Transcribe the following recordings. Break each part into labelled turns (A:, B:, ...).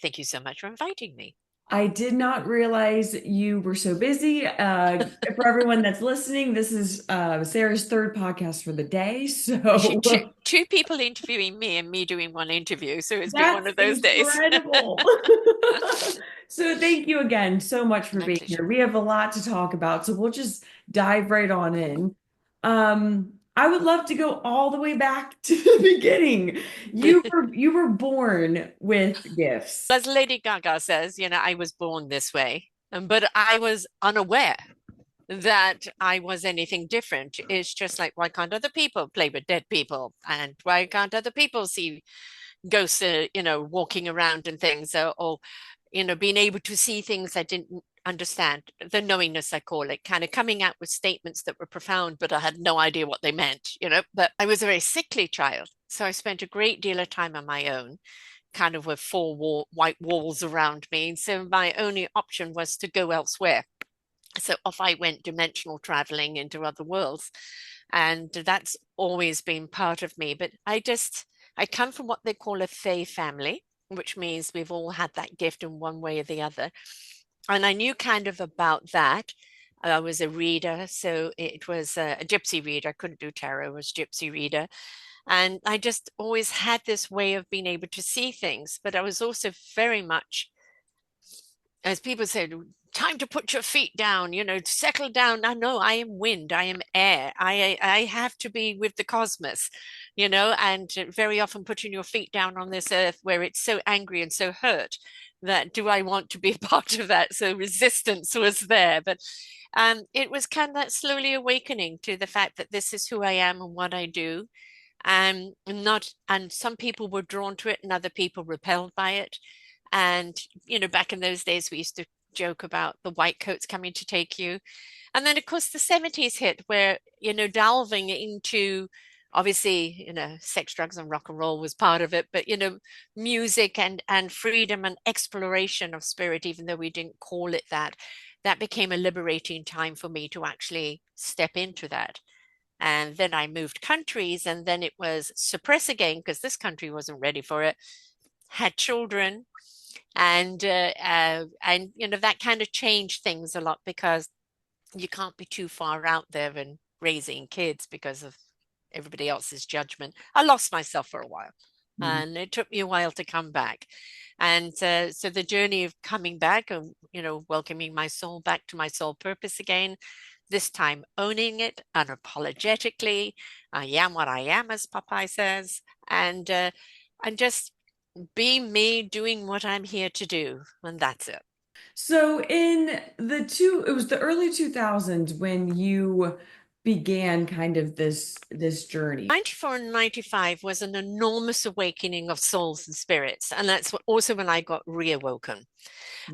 A: Thank you so much for inviting me.
B: I did not realize you were so busy. For everyone that's listening, this is Sarah's third podcast for the day.
A: Actually,
B: So
A: two people interviewing me and me doing one interview. So it's been one
B: that's
A: of those days.
B: incredible. So thank you again so much for
A: My
B: being
A: pleasure.
B: here. We have a lot to talk about, so we'll just dive right on in. I would love to go all the way back to the beginning. You were born with gifts.
A: As Lady Gaga says, I was born this way, but I was unaware that I was anything different. It's just like, why can't other people play with dead people? And why can't other people see ghosts, walking around and things, or being able to see things I didn't understand, the knowingness, I call it, kind of coming out with statements that were profound, but I had no idea what they meant. But I was a very sickly child. So I spent a great deal of time on my own, kind of with white walls around me. And so my only option was to go elsewhere. So off I went dimensional traveling into other worlds. And that's always been part of me. But I come from what they call a Fey family, which means we've all had that gift in one way or the other. And I knew kind of about that. I was a reader, so it was a gypsy reader. I couldn't do tarot, I was gypsy reader. And I just always had this way of being able to see things. But I was also very much, as people said, time to put your feet down, settle down. I know I am wind, I am air. I have to be with the cosmos, and very often putting your feet down on this earth where it's so angry and so hurt that do I want to be a part of that? So resistance was there. But it was kind of that slowly awakening to the fact that this is who I am and what I do. And some people were drawn to it and other people repelled by it. And, back in those days, we used to joke about the white coats coming to take you. And then, of course, the 70s hit where, delving into obviously, sex, drugs, and rock and roll was part of it, but, music and freedom and exploration of spirit, even though we didn't call it that, that became a liberating time for me to actually step into that. And then I moved countries, and then it was suppress again because this country wasn't ready for it. Had children, and that kind of changed things a lot because you can't be too far out there in raising kids because of everybody else's judgment. I lost myself for a while,
B: Mm.
A: and it took me a while to come back. And so the journey of coming back and welcoming my soul back to my soul purpose again, this time owning it unapologetically. I am what I am, as Popeye says, and just be me doing what I'm here to do. And that's it.
B: So it was the early 2000s when you began kind of this journey.
A: 94 and 95 was an enormous awakening of souls and spirits. And that's also when I got reawoken.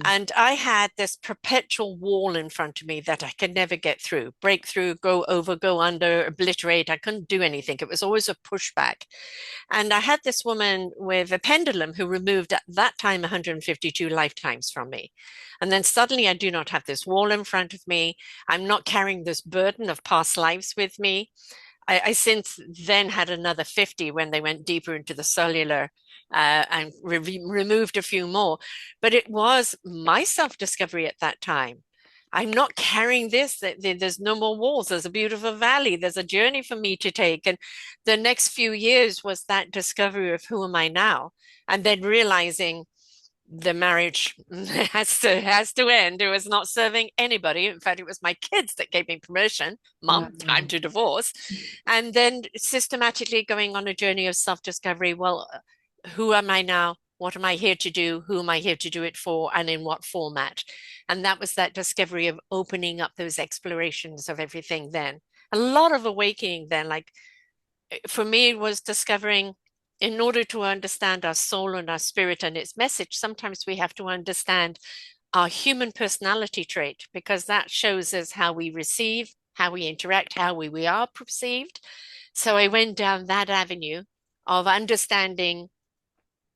A: And I had this perpetual wall in front of me that I could never get through, break through, go over, go under, obliterate. I couldn't do anything. It was always a pushback. And I had this woman with a pendulum who removed at that time 152 lifetimes from me. And then suddenly I do not have this wall in front of me. I'm not carrying this burden of past lives with me. I since then had another 50 when they went deeper into the cellular and removed a few more. But it was my self discovery at that time. I'm not carrying this. There's no more walls. There's a beautiful valley. There's a journey for me to take. And the next few years was that discovery of who am I now? And then realizing the marriage has to end. It was not serving anybody. In fact, it was my kids that gave me permission. Mom, time
B: Wow.
A: to divorce. And then systematically going on a journey of self-discovery. Well, who am I now? What am I here to do? Who am I here to do it for? And in what format? And that was that discovery of opening up those explorations of everything then. A lot of awakening then, like for me, it was discovering in order to understand our soul and our spirit and its message, sometimes we have to understand our human personality trait because that shows us how we receive, how we interact, how we are perceived. So I went down that avenue of understanding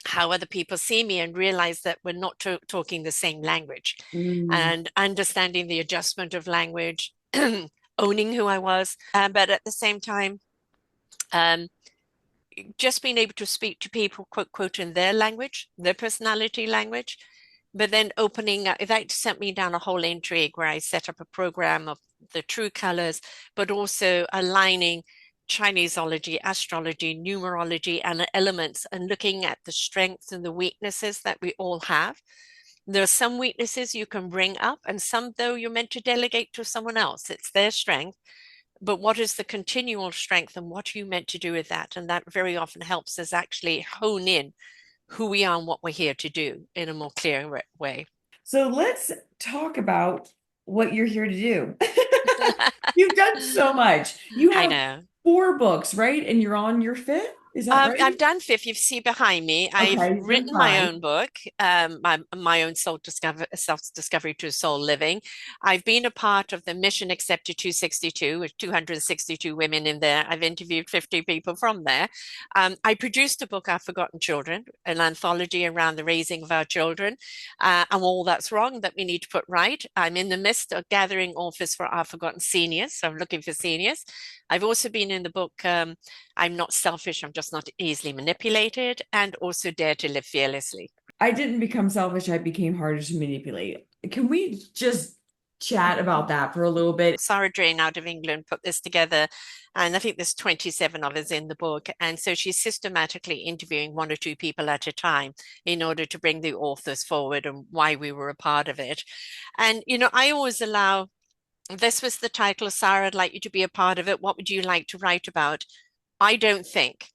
A: how other people see me and realize that we're not talking the same language
B: Mm.
A: and understanding the adjustment of language, owning who I was, but at the same time, um, just being able to speak to people, quote, quote, in their language, their personality language, but then opening up, that sent me down a whole intrigue where I set up a program of the true colors, but also aligning Chineseology, astrology, numerology, and elements, and looking at the strengths and the weaknesses that we all have. There are some weaknesses you can bring up, and some, though, you're meant to delegate to someone else. It's their strength. But what is the continual strength, and what are you meant to do with that? And that very often helps us actually hone in who we are and what we're here to do in a more clear way.
B: So let's talk about what you're here to do. You've done so much. You
A: I
B: have
A: know.
B: 4 books, right? And you're on your fifth? Is that right?
A: I've done fifth. You see behind me, I've
B: Okay, you've done
A: written my
B: 5.
A: own book, my own self discovery to soul living. I've been a part of the Mission Accepted 262 with 262 women in there. I've interviewed 50 people from there. I produced a book, Our Forgotten Children, an anthology around the raising of our children, and all that's wrong that we need to put right. I'm in the midst of gathering authors for Our Forgotten Seniors, so I'm looking for seniors. I've also been in the book. I'm not selfish, I'm just not easily manipulated, and also dare to live fearlessly.
B: I didn't become selfish, I became harder to manipulate. Can we just chat about that for a little bit?
A: Sara Troy out of England put this together, and I think there's 27 of us in the book. And so she's systematically interviewing 1 or 2 people at a time in order to bring the authors forward and why we were a part of it. And, I always allow, this was the title, Sara, I'd like you to be a part of it. What would you like to write about? I don't think.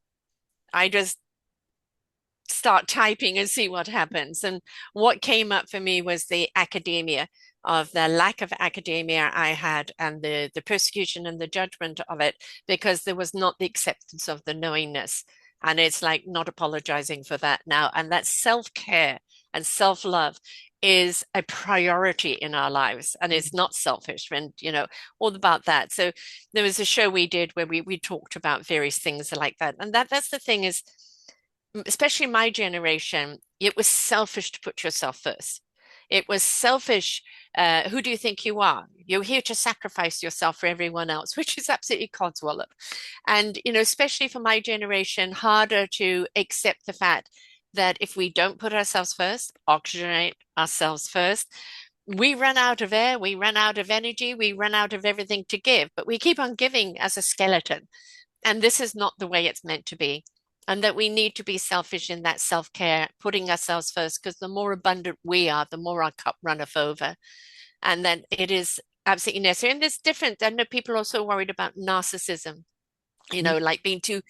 A: I just start typing and see what happens. And what came up for me was the academia, of the lack of academia I had, and the persecution and the judgment of it, because there was not the acceptance of the knowingness. And it's like not apologizing for that now. And that self-care and self-love is a priority in our lives, and it's not selfish, and all about that. So there was a show we did where we talked about various things like that. And that's the thing is, especially my generation, it was selfish to put yourself first. It was selfish. Who do you think you are? You're here to sacrifice yourself for everyone else, which is absolutely codswallop. And, especially for my generation, harder to accept the fact that if we don't put ourselves first, oxygenate ourselves first, we run out of air, we run out of energy, we run out of everything to give, but we keep on giving as a skeleton. And this is not the way it's meant to be. And that we need to be selfish in that self-care, putting ourselves first, because the more abundant we are, the more our cup runneth over. And then it is absolutely necessary. And it's different. I know people are also worried about narcissism, like being too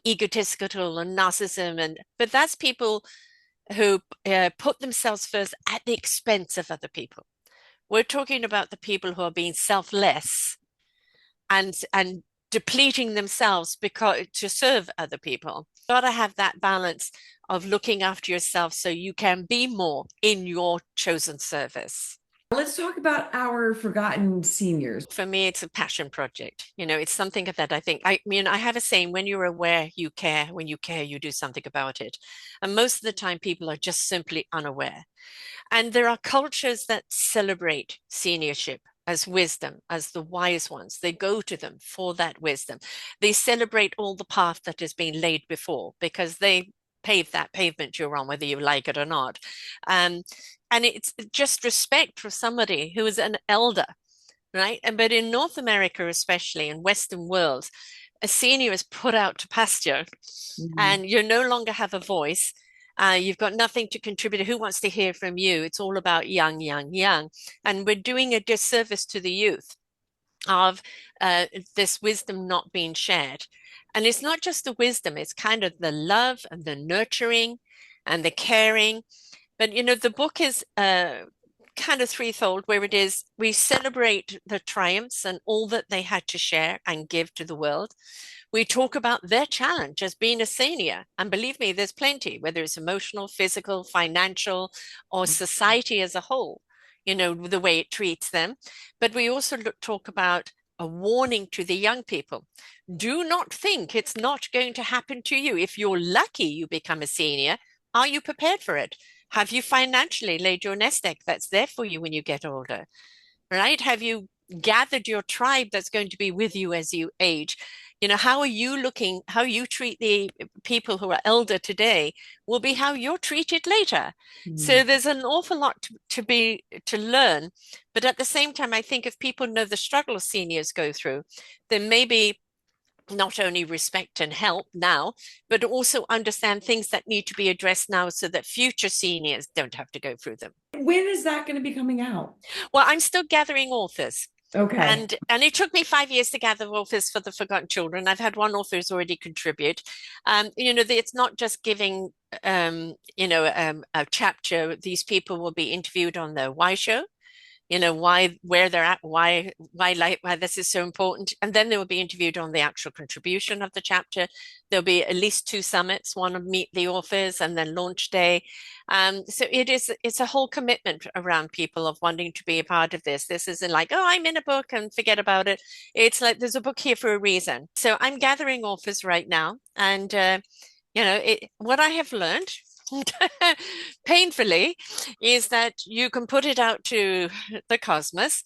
A: egotistical and narcissism. But that's people who put themselves first at the expense of other people. We're talking about the people who are being selfless and depleting themselves because to serve other people. You got to have that balance of looking after yourself so you can be more in your chosen service.
B: Let's talk about our forgotten seniors.
A: For me, it's a passion project. It's something that I think, I have a saying, when you're aware, you care. When you care, you do something about it. And most of the time, people are just simply unaware. And there are cultures that celebrate seniorship as wisdom, as the wise ones. They go to them for that wisdom. They celebrate all the path that has been laid before, because they pave that pavement you're on, whether you like it or not. Um, and it's just respect for somebody who is an elder, right? But in North America, especially in Western world, a senior is put out to pasture,
B: Mhm.
A: and you no longer have a voice. You've got nothing to contribute. Who wants to hear from you? It's all about young, young, young. And we're doing a disservice to the youth of this wisdom not being shared. And it's not just the wisdom, it's kind of the love and the nurturing and the caring. But, the book is kind of threefold, where it is we celebrate the triumphs and all that they had to share and give to the world. We talk about their challenge as being a senior. And believe me, there's plenty, whether it's emotional, physical, financial, or society as a whole, the way it treats them. But we also talk about a warning to the young people. Do not think it's not going to happen to you. If you're lucky, you become a senior. Are you prepared for it? Have you financially laid your nest egg that's there for you when you get older? Right? Have you gathered your tribe that's going to be with you as you age? How are you looking, how you treat the people who are elder today will be how you're treated later.
B: Mm.
A: So there's an awful lot to learn. But at the same time, I think if people know the struggle seniors go through, then maybe not only respect and help now, but also understand things that need to be addressed now so that future seniors don't have to go through them.
B: When is that going to be coming out?
A: Well, I'm still gathering authors.
B: Okay.
A: And it took me 5 years to gather authors for the Forgotten Children. I've had one author who's already contribute. It's not just giving a chapter. These people will be interviewed on the Why Show, why, where they're at, why this is so important. And then they will be interviewed on the actual contribution of the chapter. There'll be at least two summits, one of meet the authors and then launch day. So it's a whole commitment around people of wanting to be a part of this. This isn't like, oh, I'm in a book and forget about it. It's like there's a book here for a reason. So I'm gathering authors right now. And what I have learned painfully is that you can put it out to the cosmos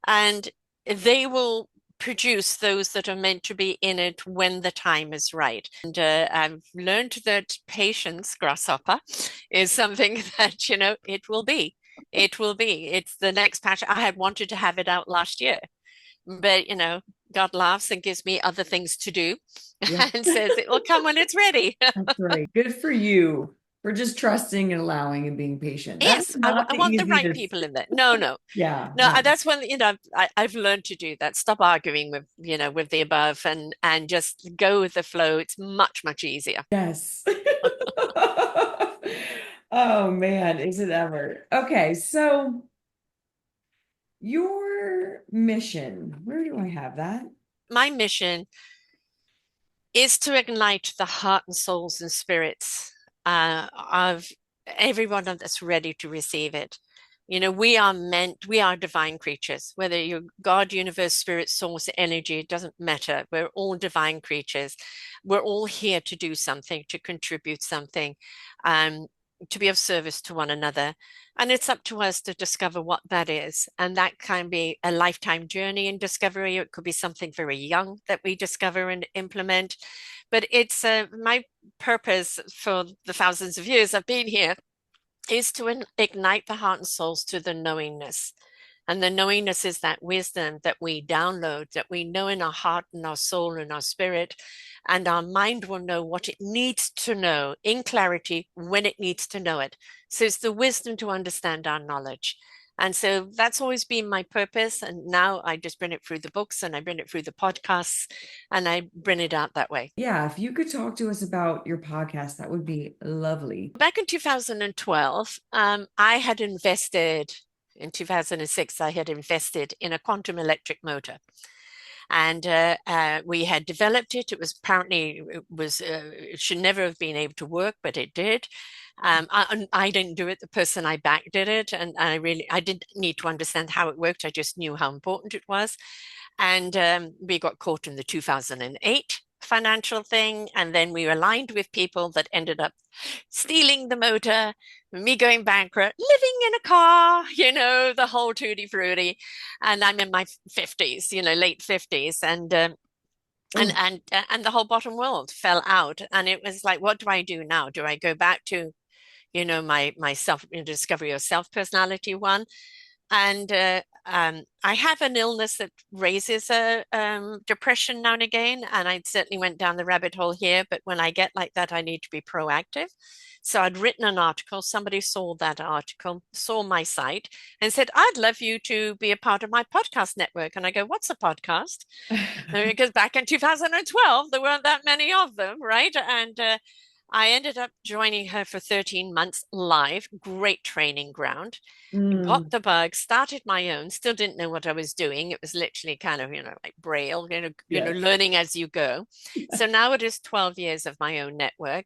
A: and they will produce those that are meant to be in it when the time is right. And I've learned that patience, grasshopper, is something that, it will be. It will be. It's the next patch. I had wanted to have it out last year, but, God laughs and gives me other things to do
B: Yeah,
A: and says it will come when it's ready.
B: that's right. Good for you for just trusting and allowing and being patient. That is
A: Yes,
B: not
A: I
B: the
A: want the right
B: easiest.
A: people in there. No, no,
B: Yeah,
A: no.
B: no.
A: That's when I've learned to do that. Stop arguing with with the above and just go with the flow. It's much much easier.
B: Yes. Oh man, is it ever? Okay, so your mission, where do I have that?
A: My mission is to ignite the heart and souls and spirits of everyone that's ready to receive it. We are divine creatures, whether you're God, universe, spirit, source, energy, it doesn't matter. We're all divine creatures. We're all here to do something, to contribute something, um, to be of service to one another. And it's up to us to discover what that is. And that can be a lifetime journey in discovery. It could be something very young that we discover and implement. But it's my purpose for the thousands of years I've been here is to ignite the heart and souls to the knowingness. And the knowingness is that wisdom that we download, that we know in our heart and our soul and our spirit. And our mind will know what it needs to know in clarity when it needs to know it. So it's the wisdom to understand our knowledge. And so that's always been my purpose. And now I just bring it through the books and I bring it through the podcasts and I bring it out that way.
B: Yeah, if you could talk to us about your podcast, that would be lovely.
A: Back in 2012, I had invested, in 2006, I had invested in a quantum electric motor. And we had developed it. It was apparently, it should never have been able to work, but it did. I didn't do it. The person I backed did it. And I didn't need to understand how it worked. I just knew how important it was. And we got caught in the 2008 financial thing. And then we aligned with people that ended up stealing the motor, me going bankrupt, living in a car, the whole tutti frutti. And I'm in my 50s, late 50s.
B: Oh,
A: And the whole bottom world fell out. And it was like, what do I do now? Do I go back to, my self discovery of self personality one? And I have an illness that raises a depression now and again, and I certainly went down the rabbit hole here. But when I get like that, I need to be proactive. So I'd written an article. Somebody saw that article, saw my site, and said, "I'd love you to be a part of my podcast network." And I go, "What's a podcast?" Because back in 2012, there weren't that many of them, right? And I ended up joining her for 13 months live, great training ground. Got
B: mm,
A: the bug, started my own, still didn't know what I was doing. It was literally kind of, like braille,
B: yes.
A: learning as you go. So now it is 12 years of my own network.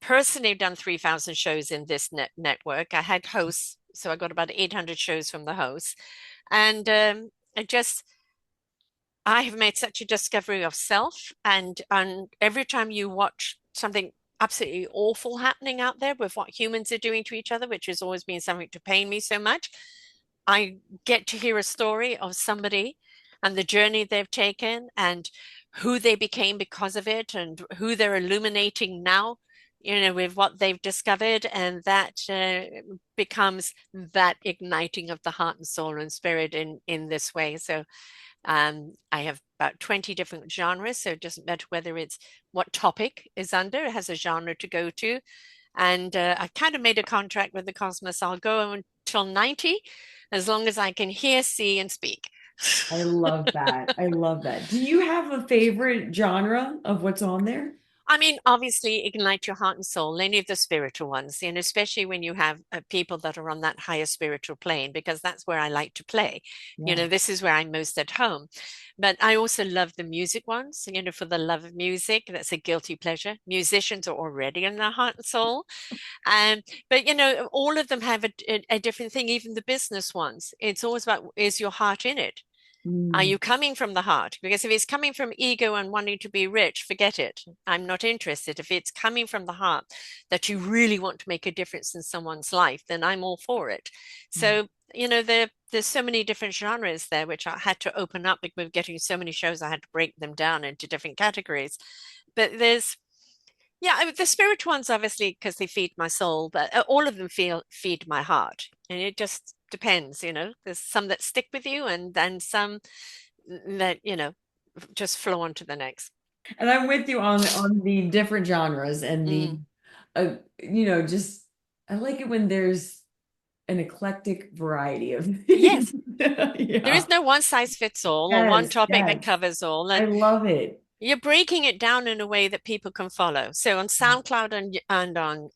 A: Personally, I've done 3,000 shows in this network. I had hosts, so I got about 800 shows from the hosts. And I have made such a discovery of self. And every time you watch something absolutely awful happening out there with what humans are doing to each other, which has always been something to pain me so much, I get to hear a story of somebody and the journey they've taken and who they became because of it and who they're illuminating now, with what they've discovered. And that becomes that igniting of the heart and soul and spirit in this way. So I have about 20 different genres. So it doesn't matter whether it's what topic is under, it has a genre to go to. And I kind of made a contract with the cosmos. I'll go until 90, as long as I can hear, see, and speak.
B: I love that. I love that. Do you have a favorite genre of what's on there?
A: I mean, obviously, ignite your heart and soul, any of the spiritual ones, and especially when you have people that are on that higher spiritual plane, because that's where I like to play.
B: Yeah.
A: This is where I'm most at home. But I also love the music ones, for the love of music. That's a guilty pleasure. Musicians are already in their heart and soul. But, all of them have a different thing, even the business ones. It's always about, is your heart in it? Are
B: Mm,
A: you coming from the heart? Because if it's coming from ego and wanting to be rich, forget it. I'm not interested. If it's coming from the heart that you really want to make a difference in someone's life, then I'm all for it. So, there's so many different genres there, which I had to open up because we're getting so many shows. I had to break them down into different categories. But yeah, the spiritual ones, obviously, because they feed my soul, but all of them feed my heart. And it just depends, There's some that stick with you and then some that, just flow on to the next.
B: and I'm with you on the different genres and the
A: Mm.
B: just I like it when there's an eclectic variety of things.
A: Yes, there
B: Yeah.
A: is no one size fits all or one
B: Yes,
A: topic that
B: yes.
A: covers all.
B: I
A: And
B: love it.
A: you're breaking it down in a way that people can follow. So on SoundCloud and on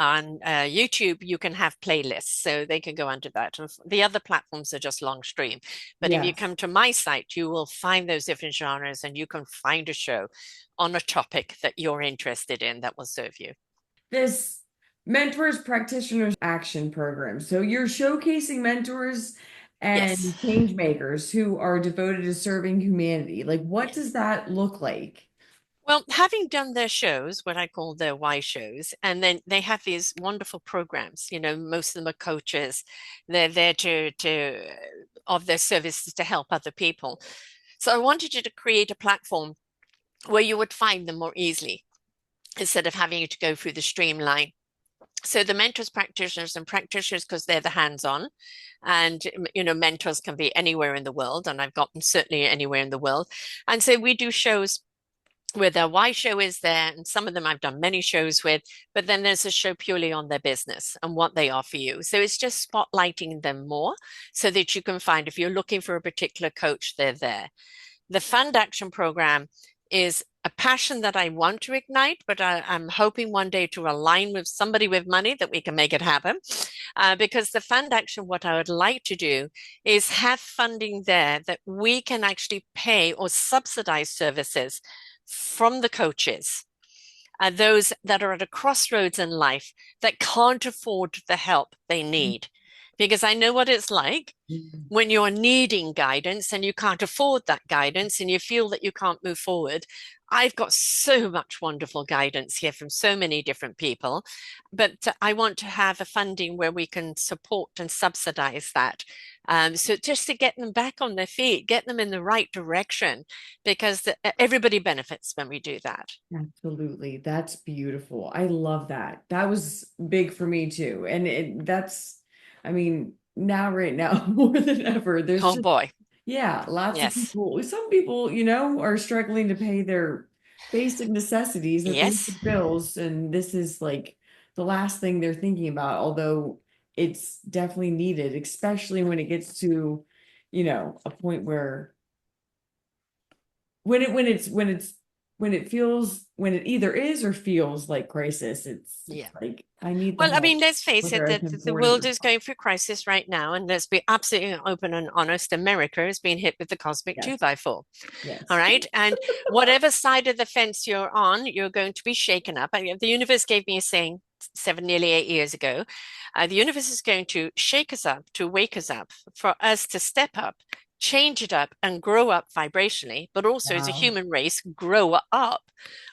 A: YouTube, you can have playlists, so they can go under that. And the other platforms are just long stream. But if you
B: Yes.
A: come to my site, you will find those different genres and you can find a show on a topic that you're interested in that will serve you.
B: This mentors practitioners action program. So you're showcasing mentors
A: Yes.
B: and change makers who are devoted to serving humanity. Like, what does
A: Yes.
B: that look like?
A: Well, having done their shows, what I call their why shows, and then they have these wonderful programs. Most of them are coaches. They're there to of their services to help other people. So I wanted you to create a platform where you would find them more easily instead of having to go through the streamline. So the mentors, practitioners, because they're the hands-on, and mentors can be anywhere in the world, and I've got them certainly anywhere in the world. And so we do shows where their why show is there, and some of them I've done many shows with, but then there's a show purely on their business and what they offer you. So it's just spotlighting them more so that you can find if you're looking for a particular coach, they're there. The Fund Action Program is a passion that I want to ignite, but I'm hoping one day to align with somebody with money that we can make it happen. Because the Fund Action, what I would like to do is have funding there that we can actually pay or subsidize services from the coaches, those that are at a crossroads in life that can't afford the help they need. Because I know what it's like
B: Mm.
A: when you're needing guidance and you can't afford that guidance and you feel that you can't move forward. I've got so much wonderful guidance here from so many different people, but I want to have a funding where we can support and subsidize that. So just to get them back on their feet, get them in the right direction, because everybody benefits when we do that.
B: Absolutely. That's beautiful. I love that. That was big for me too. And I mean, now, right now, more than ever, there's
A: Oh
B: just,
A: boy.
B: yeah, lots of
A: Yes.
B: people. Some people, are struggling to pay their basic necessities, their
A: Yes.
B: basic bills. And this is like the last thing they're thinking about, although it's definitely needed, especially when it gets to, a point where when it either is or feels like crisis, it's
A: Yeah.
B: like I need the
A: Well, I mean,
B: help,
A: let's face it,
B: whether I
A: that
B: can
A: the
B: afford it
A: world
B: or
A: is
B: not.
A: going through crisis right now, and let's be absolutely open and honest. America has been hit with the cosmic two
B: Yes,
A: by four. All
B: yes.
A: right. And whatever side of the fence you're on, you're going to be shaken up. The universe gave me a saying nearly 8 years ago. The universe is going to shake us up, to wake us up, for us to step up, change it up, and grow up vibrationally, but also as a
B: Wow.
A: human race, grow up.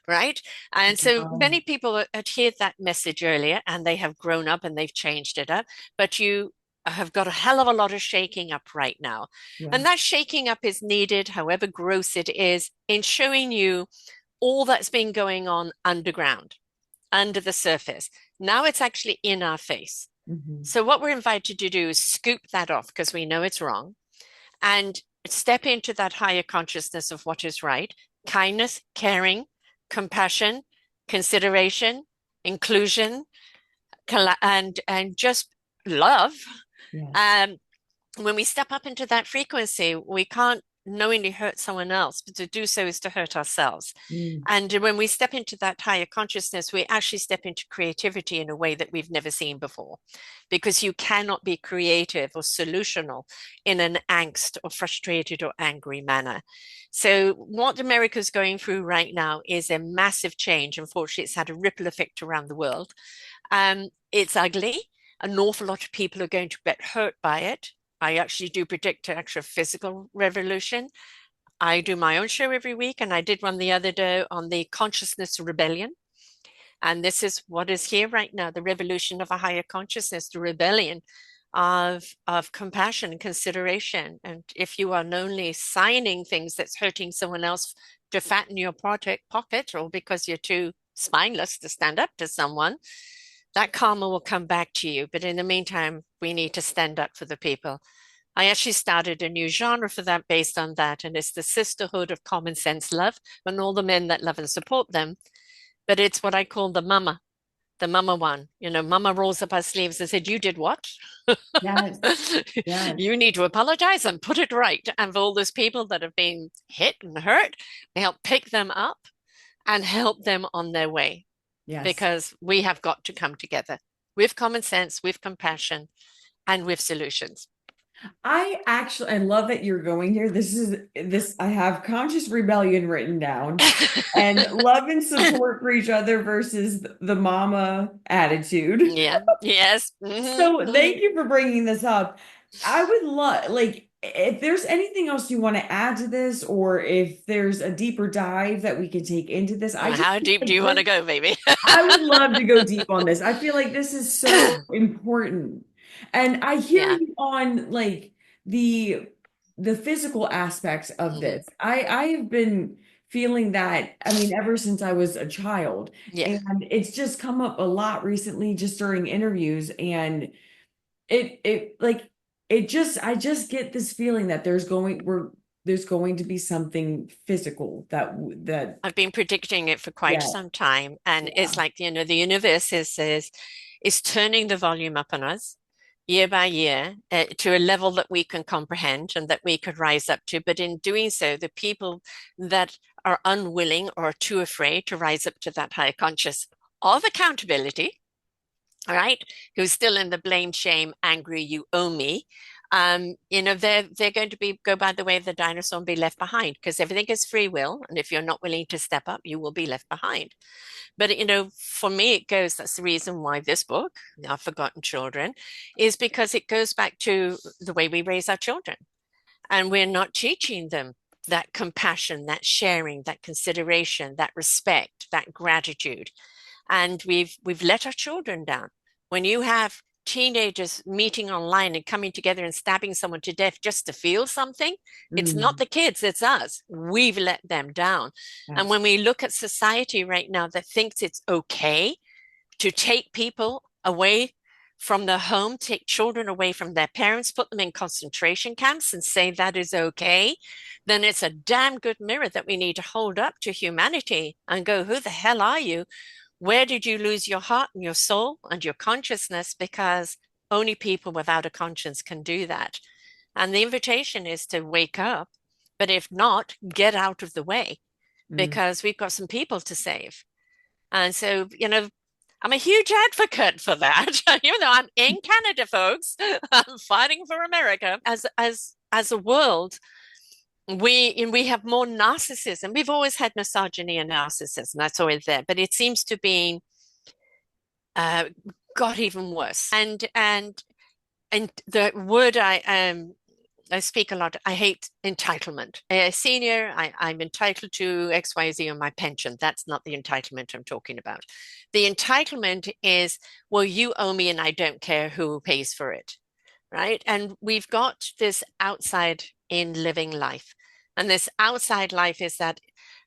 A: Right. And so
B: Wow.
A: many people had heard that message earlier and they have grown up and they've changed it up. But you have got a hell of a lot of shaking up right now.
B: Yeah.
A: And that shaking up is needed, however gross it is, in showing you all that's been going on underground, under the surface. Now it's actually in our face.
B: Hmm.
A: So, what we're invited to do is scoop that off because we know it's wrong and step into that higher consciousness of what is right: kindness, caring, compassion, consideration, inclusion, and just love.
B: Yes.
A: Um, when we step up into that frequency, we can't knowingly hurt someone else, but to do so is to hurt ourselves.
B: Mm.
A: And when we step into that higher consciousness, we actually step into creativity in a way that we've never seen before, because you cannot be creative or solutional in an angst or frustrated or angry manner. So, what America's going through right now is a massive change. Unfortunately, it's had a ripple effect around the world. It's ugly. An awful lot of people are going to get hurt by it. I actually do predict an actual physical revolution. I do my own show every week, and I did one the other day on the consciousness rebellion. And this is what is here right now: the revolution of a higher consciousness, the rebellion of compassion and consideration. And if you are only signing things that's hurting someone else to fatten your pocket, or because you're too spineless to stand up to someone, that karma will come back to you. But in the meantime, we need to stand up for the people. I actually started a new genre for that based on that, and it's the sisterhood of common sense love, and all the men that love and support them. But it's what I call the mama one. You know, mama rolls up her sleeves and said, "You did what?
B: Yes. Yes.
A: You need to apologize and put it right." And for all those people that have been hit and hurt, we help pick them up and help them on their way,
B: Yes.
A: because we have got to come together with common sense, with compassion, and with solutions.
B: I love that you're going here. I have conscious rebellion written down and love and support for each other versus the mama attitude.
A: Yeah. Yes.
B: So thank you for bringing this up. I would love, like, if there's anything else you want to add to this, or if there's a deeper dive that we can take into this, I just
A: How
B: feel
A: deep do
B: like
A: you want to
B: this,
A: go, baby?
B: I would love to go deep on this. I feel like this is so important. And I hear
A: Yeah.
B: you on like the the physical aspects of
A: Hmm.
B: this. I have been feeling that, I mean, ever since I was a child.
A: Yeah.
B: And it's just come up a lot recently just during interviews. And it like it just I just get this feeling that there's going to be something physical that
A: I've been predicting it for quite
B: yeah,
A: some time, and
B: yeah.
A: it's like, the universe is turning the volume up on us year by year, to a level that we can comprehend and that we could rise up to. But in doing so, the people that are unwilling or too afraid to rise up to that higher conscious of accountability, all right, who's still in the blame, shame, angry, you owe me. They're going to go by the way of the dinosaur and be left behind, because everything is free will, and if you're not willing to step up, you will be left behind. But for me, it goes. That's the reason why this book, Our Forgotten Children, is because it goes back to the way we raise our children, and we're not teaching them that compassion, that sharing, that consideration, that respect, that gratitude, and we've let our children down. When you have teenagers meeting online and coming together and stabbing someone to death just to feel something, it's not
B: Mm,
A: the kids, it's us. We've let them down. And when
B: absolutely.
A: we look at society right now that thinks it's okay to take people away from their home, take children away from their parents, put them in concentration camps, and say that is okay, then it's a damn good mirror that we need to hold up to humanity and go, who the hell are you? Where did you lose your heart and your soul and your consciousness? Because only people without a conscience can do that. And the invitation is to wake up, but if not, get out of the way,
B: Mm.
A: because we've got some people to save. And so, I'm a huge advocate for that. Even though I'm in Canada, folks, I'm fighting for America. As a world, we have more narcissism. We've always had misogyny and narcissism. That's always there, but it seems to be uh, got even worse. And the word I speak a lot. I hate entitlement. A senior, I'm entitled to XYZ on my pension. That's not the entitlement I'm talking about. The entitlement is, well, you owe me and I don't care who pays for it. right? And we've got this outside in living life. And this outside life is that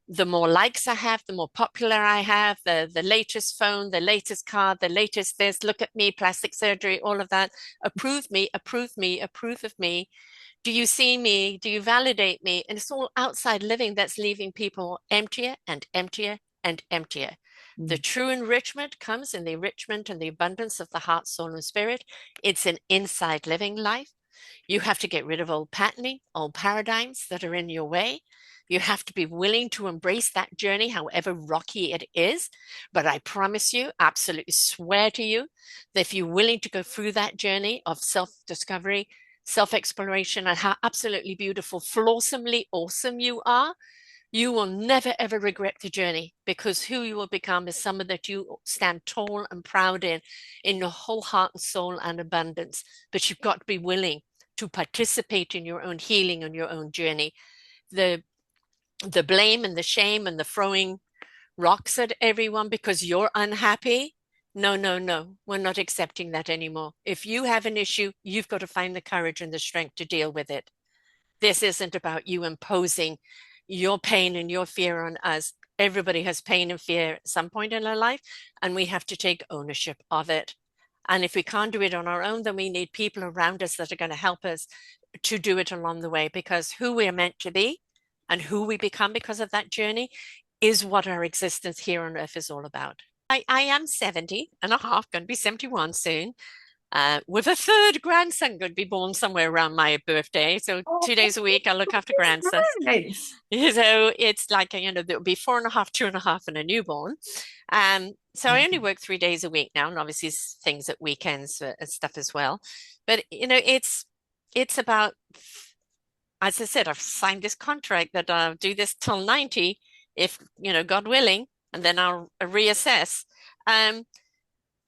A: the more likes I have, the more popular I have, the latest phone, the latest car, the latest this, look at me, plastic surgery, all of that. Approve me, approve me, approve of me. Do you see me? Do you validate me? And it's all outside living that's leaving people emptier and emptier and emptier. The
B: Mm.
A: true enrichment comes in the enrichment and the abundance of the heart, soul, and spirit. It's an inside living life. You have to get rid of old patterning, old paradigms that are in your way. You have to be willing to embrace that journey, however rocky it is. But I promise you, absolutely swear to you, that if you're willing to go through that journey of self discovery, self exploration, and how absolutely beautiful, flawsomely awesome you are, you will never ever regret the journey, because who you will become is someone that you stand tall and proud in your whole heart and soul and abundance. But you've got to be willing to participate in your own healing and your own journey. The the blame and the shame and the throwing rocks at everyone because you're unhappy. No, no, no. We're not accepting that anymore. If you have an issue, you've got to find the courage and the strength to deal with it. This isn't about you imposing your pain and your fear on us. Everybody has pain and fear at some point in their life, and we have to take ownership of it. And if we can't do it on our own, then we need people around us that are going to help us to do it along the way, because who we're meant to be and who we become because of that journey is what our existence here on earth is all about. I am 70 and a half, going to be 71 soon, with a third grandson going to be born somewhere around my birthday. So
B: Oh,
A: 2 days a week, I look after grandsons.
B: nice.
A: So it's like, there'll be 4.5, 2.5, and a newborn. So I only work 3 days a week now, and obviously things at weekends and stuff as well. But it's about, as I said, I've signed this contract that I'll do this till 90, if God willing, and then I'll reassess. Um,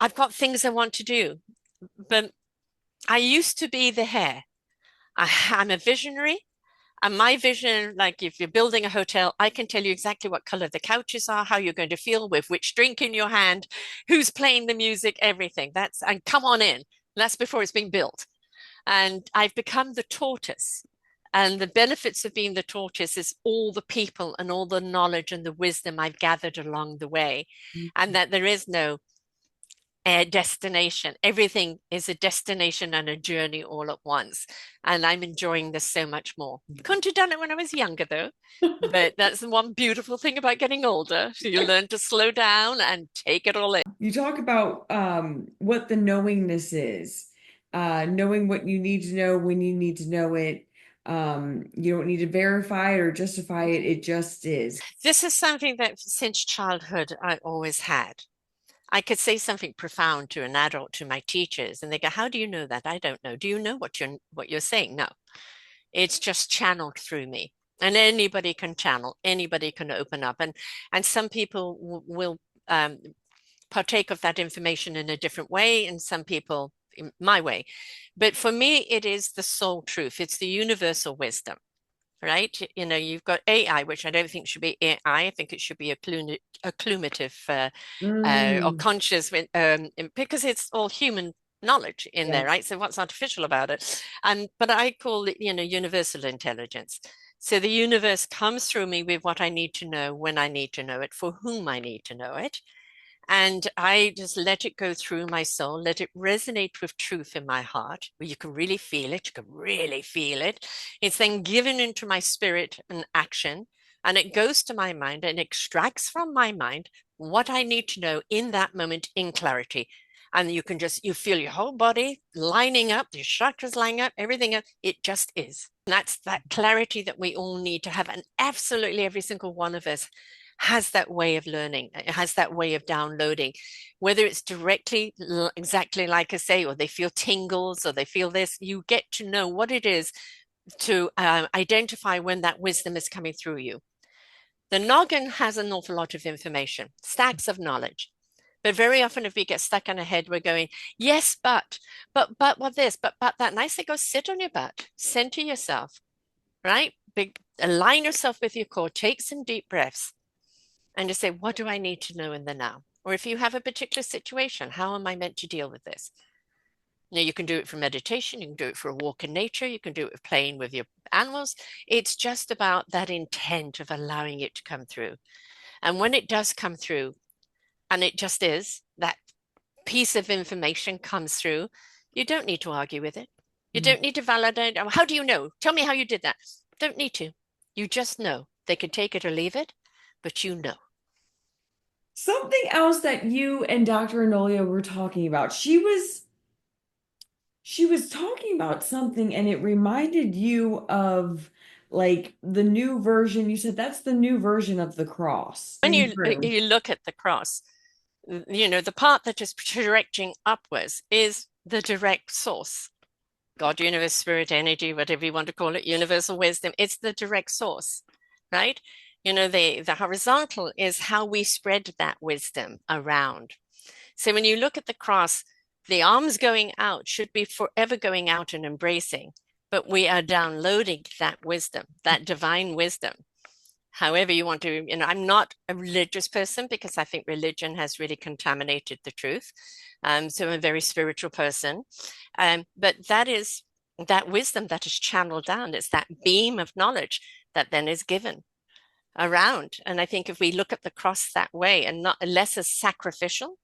A: I've got things I want to do, but I used to be the hair. I'm a visionary. And my vision, like if you're building a hotel, I can tell you exactly what color the couches are, how you're going to feel with which drink in your hand, who's playing the music, everything. And come on in. That's before it's being built. And I've become the tortoise. And the benefits of being the tortoise is all the people and all the knowledge and the wisdom I've gathered along the way. And that there is no destination. Everything is a destination and a journey all at once. And I'm enjoying this so much more. Couldn't have done it when I was younger, though. But that's the one beautiful thing about getting older. So you learn to slow down and take it all in.
B: You talk about what the knowingness is, knowing what you need to know when you need to know it. You don't need to verify it or justify it. It just is.
A: This is something that since childhood I always had. I could say something profound to an adult, to my teachers, and they go, "How do you know that?" I don't know. Do you know what you're saying? No. It's just channeled through me. And anybody can channel, anybody can open up. And some people will partake of that information in a different way, and some people in my way. But for me, it is the soul truth. It's the universal wisdom, right? You've got AI, which I don't think should be AI. I think it should be a clumative or
B: Mm,
A: conscious, because it's all human knowledge in there,
B: yes.
A: right? So what's artificial about it? But I call it, universal intelligence. So the universe comes through me with what I need to know when I need to know it, for whom I need to know it. And I just let it go through my soul, let it resonate with truth in my heart, where you can really feel it. You can really feel it. It's then given into my spirit and action, and it goes to my mind and extracts from my mind what I need to know in that moment in clarity. And you feel your whole body lining up, your chakras lining up, everything else. It just is. And that's that clarity that we all need to have. And absolutely every single one of us has that way of learning. It has that way of downloading, whether it's directly, exactly like I say, or they feel tingles or they feel this, you get to know what it is to identify when that wisdom is coming through you. The noggin has an awful lot of information, stacks of knowledge. But very often, if we get stuck in a head, we're going, yes, but what this, but that. And I say, go sit on your butt, center yourself, right? Align yourself with your core, take some deep breaths, and just say, what do I need to know in the now? Or if you have a particular situation, how am I meant to deal with this? Now, you can do it for meditation, you can do it for a walk in nature, you can do it with playing with your animals. It's just about that intent of allowing it to come through. And when it does come through, and it just is, that piece of information comes through, you don't need to argue with it. You
B: Mm.
A: don't need to validate. Oh, how do you know? Tell me how you did that. Don't need to. You just know. They could take it or leave it, but you know.
B: Something else that you and Dr. Anolia were talking about. She was talking about something and it reminded you of like the new version. You said that's the new version of the cross
A: When
B: in the room.
A: you look at the cross, the part that is directing upwards is the direct source. God, universe, spirit, energy, whatever you want to call it, universal wisdom, it's the direct source, right? The horizontal is how we spread that wisdom around. So when you look at the cross, the arms going out should be forever going out and embracing, but we are downloading that wisdom, that divine wisdom. However you want to, I'm not a religious person because I think religion has really contaminated the truth. So I'm a very spiritual person. But that is that wisdom that is channeled down. It's that beam of knowledge that then is given around. And I think if we look at the cross that way and not less as sacrificial,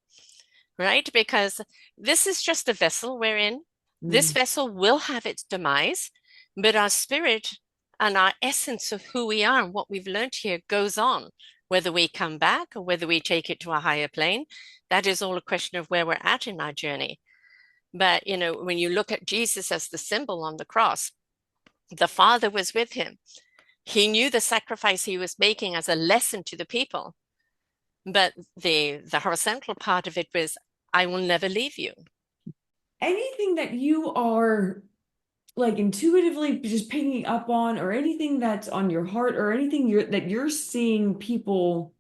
A: right? Because this is just a vessel we're in. This
B: Mm.
A: vessel will have its demise, but our spirit and our essence of who we are and what we've learned here goes on, whether we come back or whether we take it to a higher plane. That is all a question of where we're at in our journey. But, when you look at Jesus as the symbol on the cross, the Father was with him. He knew the sacrifice he was making as a lesson to the people. But the horizontal part of it was, I will never leave you.
B: Anything that you are like intuitively just picking up on, or anything that's on your heart, or anything that you're seeing people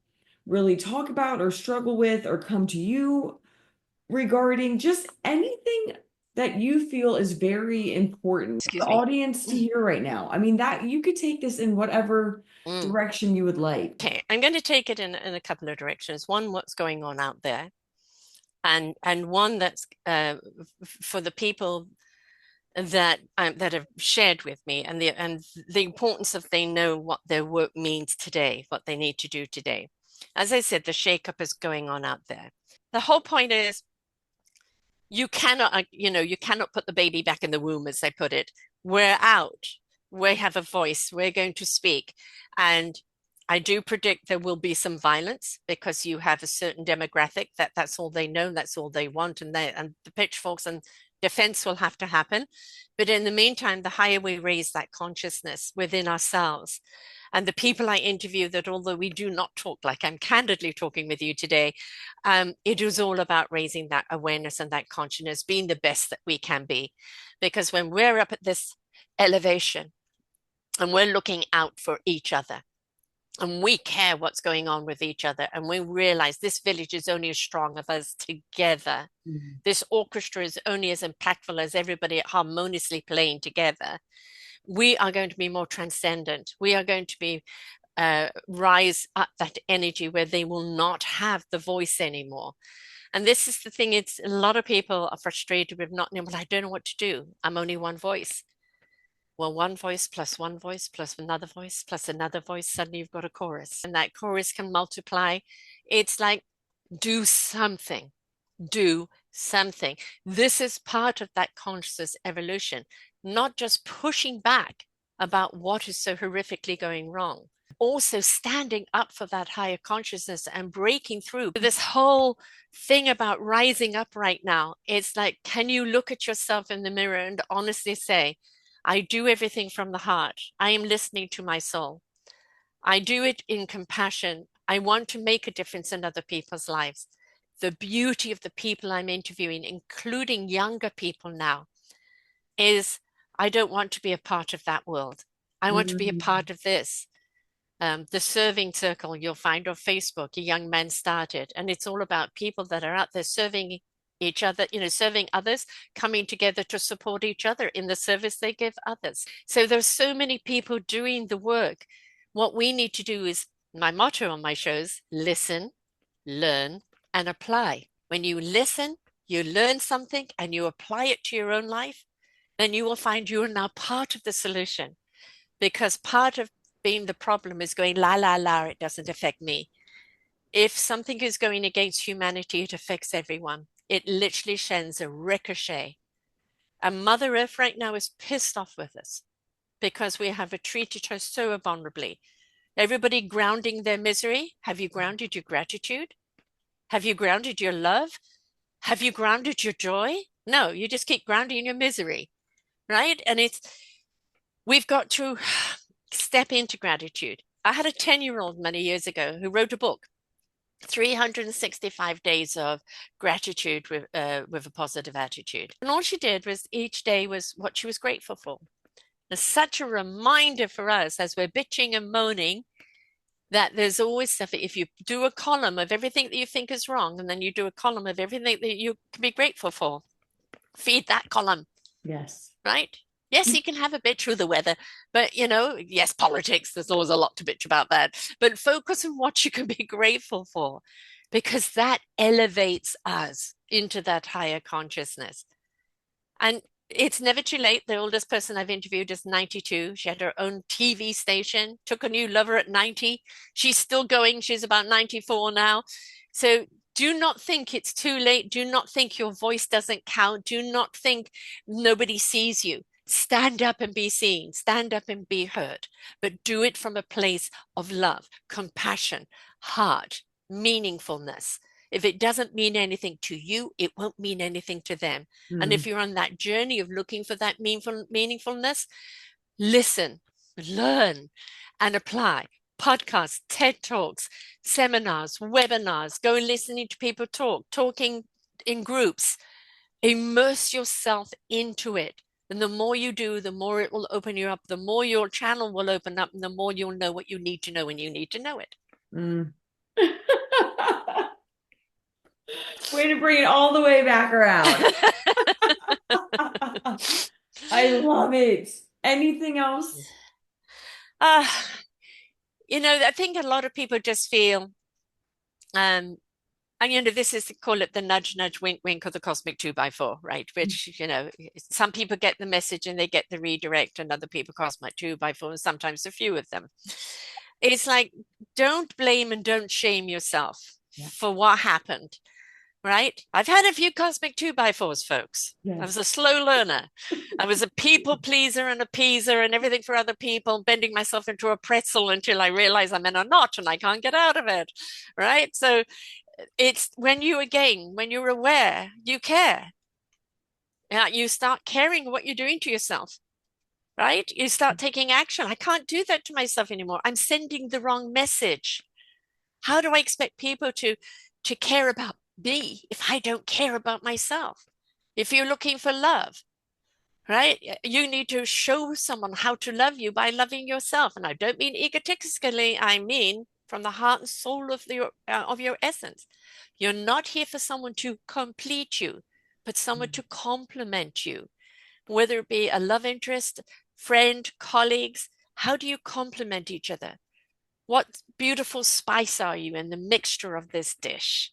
B: really talk about or struggle with or come to you regarding, just anything that you feel is very important for the
A: Excuse me.
B: audience to hear right now. I mean, that you could take this in whatever
A: Mm.
B: direction you would like.
A: Okay, I'm going to take it in a couple of directions. One, what's going on out there, and one that's for the people that have shared with me, and the importance of they know what their work means today, what they need to do today. As I said, the shakeup is going on out there. The whole point is you cannot put the baby back in the womb, as they put it. We're out. We have a voice. We're going to speak. And I do predict there will be some violence because you have a certain demographic that's all they know, that's all they want, and the pitchforks and defense will have to happen. But in the meantime, the higher we raise that consciousness within ourselves, and the people I interview, that although we do not talk like I'm candidly talking with you today, it is all about raising that awareness and that consciousness, being the best that we can be. Because when we're up at this elevation and we're looking out for each other, and we care what's going on with each other, and we realize this village is only as strong as us together.
B: Mhm.
A: This orchestra is only as impactful as everybody harmoniously playing together. We are going to be more transcendent. We are going to be rise up that energy where they will not have the voice anymore. And this is the thing, it's a lot of people are frustrated with not knowing, well, I don't know what to do. I'm only one voice. Well, one voice plus another voice plus another voice, suddenly you've got a chorus. And that chorus can multiply. It's like, do something, do something. This is part of that conscious evolution, not just pushing back about what is so horrifically going wrong. Also standing up for that higher consciousness and breaking through this whole thing about rising up right now. It's like, can you look at yourself in the mirror and honestly say, I do everything from the heart. I am listening to my soul. I do it in compassion. I want to make a difference in other people's lives. The beauty of the people I'm interviewing, including younger people now, is I don't want to be a part of that world. I want to be a
B: Mm.
A: part of this. The serving circle you'll find on Facebook, a young man started, and it's all about people that are out there serving each other, serving others, coming together to support each other in the service they give others. So there's so many people doing the work. What we need to do is, my motto on my shows, listen, learn, and apply. When you listen, you learn something and you apply it to your own life, then you will find you are now part of the solution, because part of being the problem is going, la, la, la, it doesn't affect me. If something is going against humanity, it affects everyone. It literally sends a ricochet. And Mother Earth right now is pissed off with us because we have treated her so abominably. Everybody grounding their misery. Have you grounded your gratitude? Have you grounded your love? Have you grounded your joy? No, you just keep grounding your misery, right? And we've got to step into gratitude. I had a 10-year-old many years ago who wrote a book, 365 days of gratitude with a positive attitude. And all she did was each day was what she was grateful for. It's such a reminder for us as we're bitching and moaning that there's always stuff. If you do a column of everything that you think is wrong, and then you do a column of everything that you can be grateful for, feed that column.
B: Yes.
A: Right? Yes, you can have a bitch with the weather, but yes, politics, there's always a lot to bitch about that. But focus on what you can be grateful for, because that elevates us into that higher consciousness. And it's never too late. The oldest person I've interviewed is 92. She had her own TV station, took a new lover at 90. She's still going. She's about 94 now. So do not think it's too late. Do not think your voice doesn't count. Do not think nobody sees you. Stand up and be seen. Stand up and be heard. But do it from a place of love, compassion, heart, meaningfulness. If it doesn't mean anything to you, it won't mean anything to them. And if you're on that journey of looking for that meaningfulness, listen, learn, and apply. Podcasts, TED Talks, seminars, webinars, go listening to people talking in groups. Immerse yourself into it. And the more you do, the more it will open you up, the more your channel will open up, and the more you'll know what you need to know when you need to know it.
B: Way to bring it all the way back around. I love it. Anything else?
A: I think a lot of people just feel, and this is, call it the nudge, nudge, wink, wink, or the cosmic 2x4, right? Which, some people get the message and they get the redirect, and other people cosmic 2x4, and sometimes a few of them. It's like, don't blame and don't shame yourself for what happened. Right? I've had a few cosmic 2x4s, folks. Yes. I was a slow learner. I was a people pleaser and a appeaser and everything for other people, bending myself into a pretzel until I realize I'm in a knot and I can't get out of it. Right? So it's when you're aware, you care. You start caring what you're doing to yourself. Right? You start taking action. I can't do that to myself anymore. I'm sending the wrong message. How do I expect people to care about me if I don't care about myself? If you're looking for love, right? You need to show someone how to love you by loving yourself. And I don't mean egotistically, I mean from the heart and soul of your essence. You're not here for someone to complete you, but someone to complement you, whether it be a love interest, friend, colleagues. How do you complement each other? What beautiful spice are you in the mixture of this dish?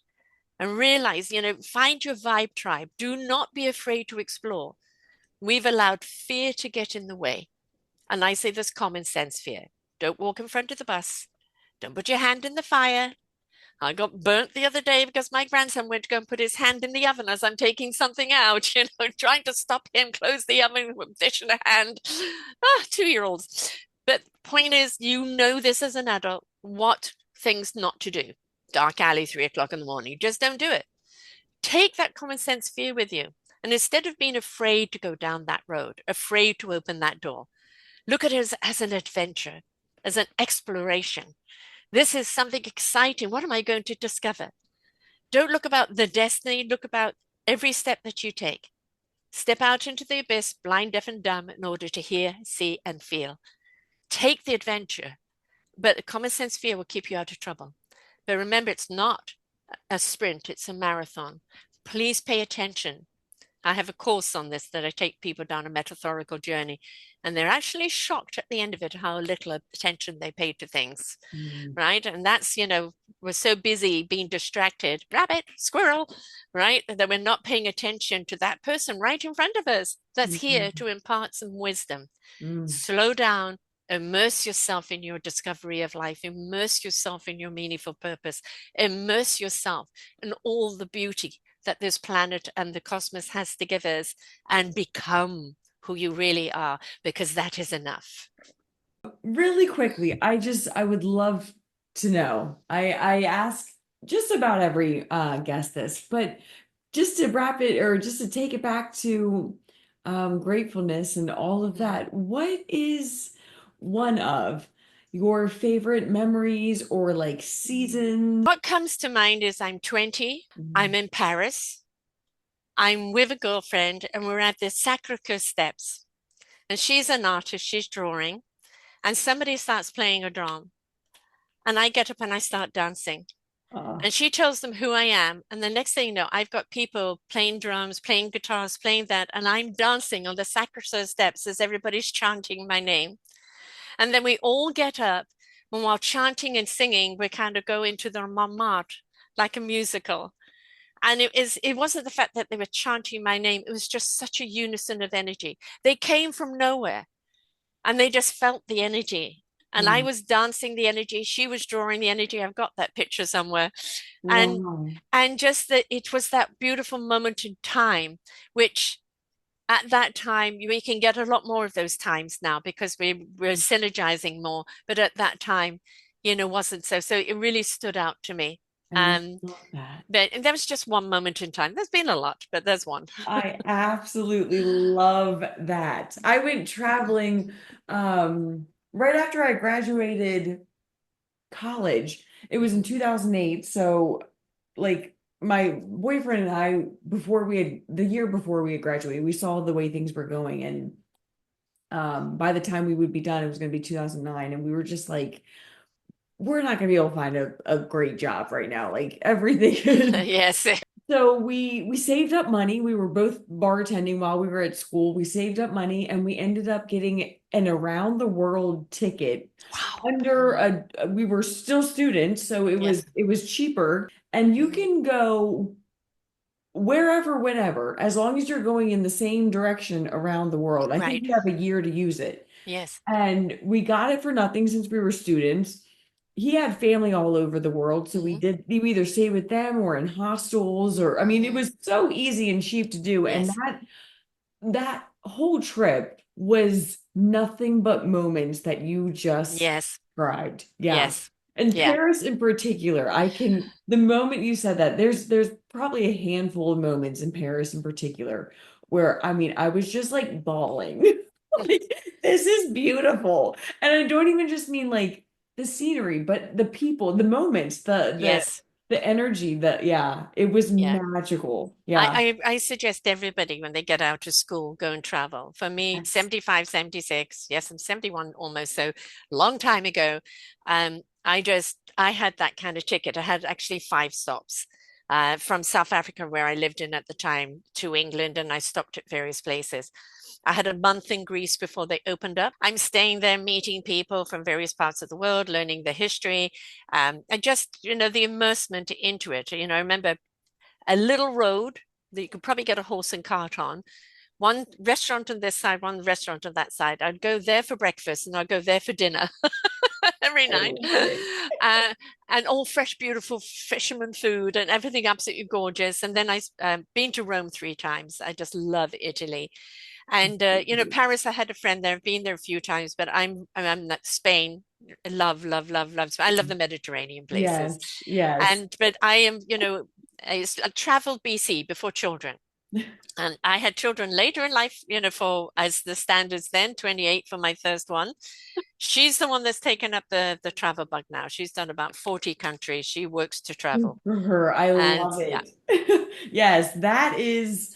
A: And realize, find your vibe tribe. Do not be afraid to explore. We've allowed fear to get in the way. And I say this common sense fear. Don't walk in front of the bus. Don't put your hand in the fire. I got burnt the other day because my grandson went to go and put his hand in the oven as I'm taking something out, trying to stop him close the oven with dish in a hand. 2-year-olds. But the point is, this as an adult, what things not to do. Dark alley, 3 o'clock in the morning. Just don't do it. Take that common sense fear with you. And instead of being afraid to go down that road, afraid to open that door, look at it as an adventure, as an exploration. This is something exciting. What am I going to discover? Don't look about the destiny. Look about every step that you take. Step out into the abyss, blind, deaf, and dumb, in order to hear, see, and feel. Take the adventure, but common sense fear will keep you out of trouble. But remember, it's not a sprint, it's a marathon. Please pay attention. I have a course on this that I take people down a metaphorical journey, and they're actually shocked at the end of it how little attention they pay to things, right? And that's, we're so busy being distracted, rabbit, squirrel, right? That we're not paying attention to that person right in front of us that's here
B: Mhm.
A: to impart some wisdom.
B: Mm.
A: Slow down, immerse yourself in your discovery of life, immerse yourself in your meaningful purpose, immerse yourself in all the beauty that this planet and the cosmos has to give us, and become who you really are, because that is enough.
B: Really quickly, I would love to know. I ask just about every guest this, but just to wrap it or just to take it back to gratefulness and all of
A: Mm.
B: that, what is one of your favorite memories or like seasons?
A: What comes to mind is I'm 20, I'm in Paris, I'm with a girlfriend, and we're at the Sacre-Cœur steps. And she's an artist, she's drawing, and somebody starts playing a drum. And I get up and I start dancing.
B: Uh,
A: And she tells them who I am. And the next thing you know, I've got people playing drums, playing guitars, playing that. And I'm dancing on the Sacre-Cœur steps as everybody's chanting my name. And then we all get up. And while chanting and singing, we kind of go into the Montmartre like a musical. And it wasn't the fact that they were chanting my name, it was just such a unison of energy. They came from nowhere and they just felt the energy. And I
B: mm,
A: was dancing the energy, she was drawing the energy. I've got that picture somewhere. And
B: wow.
A: just that it was that beautiful moment in time, which at that time we can get a lot more of those times now because we're synergizing more. But at that time, wasn't so. So it really stood out to me.
B: I
A: Um,
B: love that.
A: but and that was just one moment in time. There's been a lot, but there's one.
B: I absolutely love that. I went traveling right after I graduated college. It was in 2008. So, like, my boyfriend and I, the year before we had graduated, we saw the way things were going. And by the time we would be done, it was going to be 2009. And we were just like, we're not going to be able to find a great job right now. Like, everything is.
A: Yes.
B: So we saved up money. We were both bartending while we were at school. We saved up money and we ended up getting an around the world ticket
A: Wow.
B: under
A: Mhm.
B: we were still students, so
A: Yes.
B: it was cheaper and you
A: Mhm.
B: can go wherever, whenever, as long as you're going in the same direction around the world. I think
A: Right.
B: you have a year to use it.
A: Yes.
B: And we got it for nothing since we were students. He had family all over the world, so
A: Mhm.
B: we either stayed with them or in hostels or I mean it
A: Mhm.
B: was so easy and cheap to do. And
A: Yes.
B: that whole trip was nothing but moments that you just
A: Yes.
B: described. Yeah.
A: Yes.
B: And
A: Yeah.
B: Paris in particular, the moment you said that, there's probably a handful of moments in Paris in particular where I mean, I was just like bawling. Like, this is beautiful. And I don't even just mean like the scenery, but the people, the moments,
A: Yes.
B: the energy, yeah, it was
A: Yeah.
B: magical. Yeah.
A: I suggest everybody when they get out of school go and travel. For me,
B: Yes.
A: 75, 76, yes, I'm 71 almost, so long time ago. I had that kind of ticket. I had actually 5 stops. From South Africa, where I lived in at the time, to England, and I stopped at various places. I had a month in Greece before they opened up. I'm staying there, meeting people from various parts of the world, learning the history, and just, the immersement into it. I remember a little road that you could probably get a horse and cart on. One restaurant on this side, one restaurant on that side. I'd go there for breakfast and I'd go there for dinner every
B: I
A: night.
B: love it.
A: Uh, and all fresh, beautiful fisherman food and everything absolutely gorgeous. And then I've been to Rome 3 times. I just love Italy. And Paris, I had a friend there. I've been there a few times, but I'm not Spain. Love, love, love, love. I love the Mediterranean places.
B: Yes, yes.
A: And but I am, I traveled BC before children. And I had children later in life, for as the standards then, 28 for my first one. She's the one that's taken up the travel bug now. She's done about 40 countries. She works to
B: Good
A: travel.
B: for her. I
A: And
B: love
A: yeah,
B: it. Yes, that's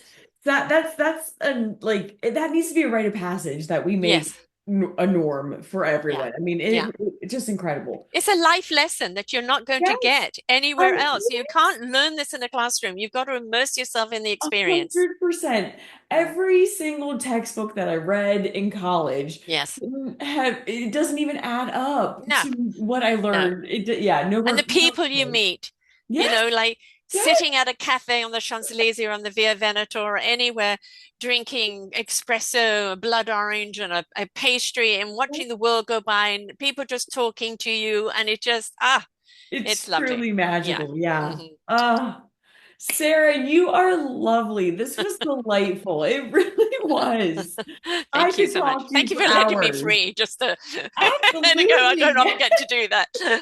B: like that needs to be a rite of passage that we make
A: yes,
B: a norm for
A: yeah,
B: everyone. I mean,
A: yeah.
B: it's just incredible.
A: It's a life lesson that you're not going to
B: Yes,
A: get anywhere else. You can't learn this in a classroom. You've got to immerse yourself in the experience.
B: 100%.
A: Mm.
B: Every single textbook that I read in college
A: Yes.
B: it doesn't even add up
A: No,
B: to what I
A: no.
B: learned. Yeah,
A: And
B: nowhere,
A: the
B: nowhere
A: people you
B: close.
A: meet,
B: Yes.
A: like sitting at a cafe on the Champs-Elysees or on the Via Veneto or anywhere, drinking espresso, a blood orange, and a pastry, and watching the world go by, and people just talking to you, and it just it's
B: It's
A: lovely.
B: truly
A: Yeah.
B: magical. Yeah.
A: Mhm.
B: Sarah, you are lovely. This was delightful. It really was. I
A: Thank you
B: could
A: so much.
B: talk to you
A: Thank you
B: for
A: for letting me
B: hours.
A: free just to and to go. I don't
B: Absolutely.
A: often get to do that.